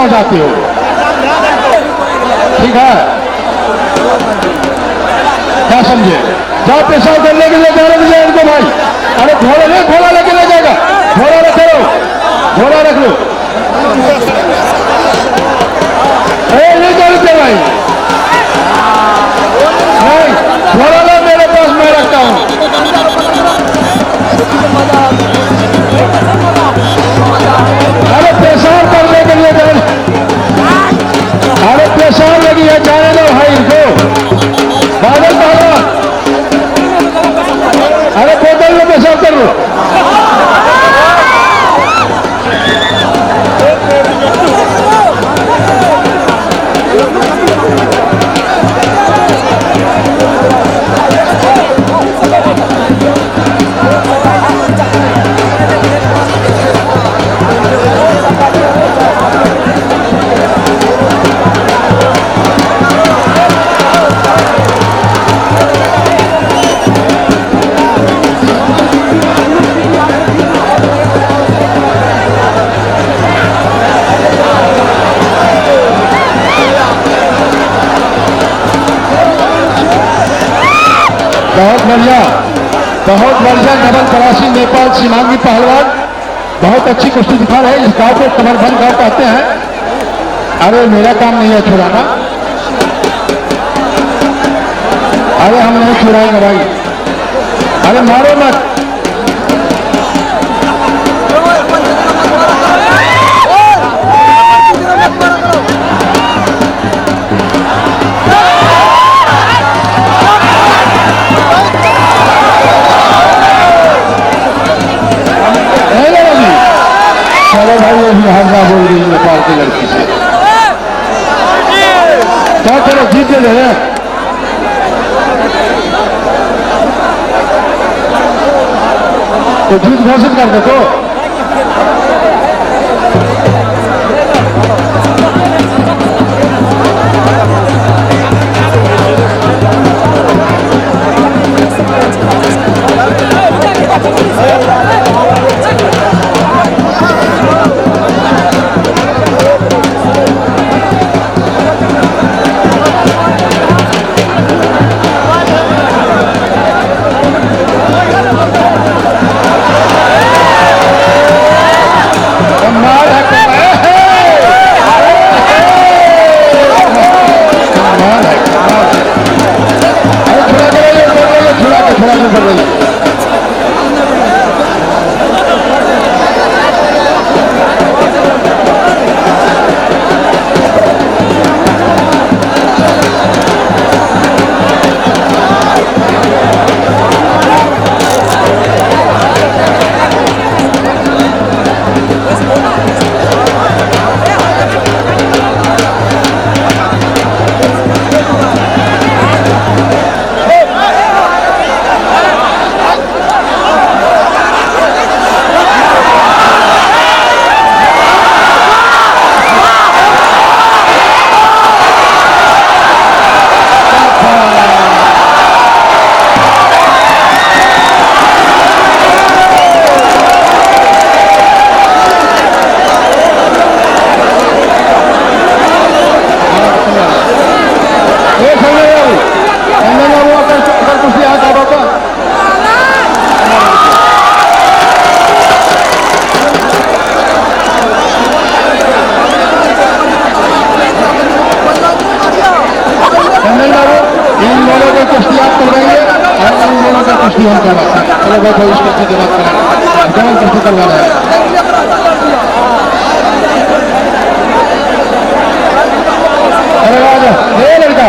गांव जाते हो, ठीक है? क्या समझे? जाओ पेशाब करने के लिए जाने दीजिए इनको भाई। अरे घोड़ा नहीं, घोड़ा लेके ले जाएगा, घोड़ा रख लो, घोड़ा रख लो। नहीं चलते भाई, नहीं घोड़ा लो मेरे पास, मैं रखता हूँ। अरे पेशाब करने के लिए जाने, अरे पेशाब लगी है, जाने दो भाई इनको। बादल बाबा, अरे बोतल में पेशाब कर लो। बहुत बढ़िया, बहुत बढ़िया। डबल परासी नेपाल सीमांगी पहलवान बहुत अच्छी कुश्ती दिखा रहे हैं। इस गांव को कमरबंद गांव कहते हैं। अरे मेरा काम नहीं है छुड़ाना, अरे हम नहीं छुड़ाएंगे भाई, अरे मारो मत। चलो भाई, ये भी हल्ला बोल रही है नेपाल की लड़की से। क्या करो, जीत ले रहे हैं। तो जीत घोषित कर दो तो। कुश्ती हम करवाते हैं। चलो बहुत इस कुश्ती की बात करें, कौन कुश्ती करवा रहे हैं? अरे लड़का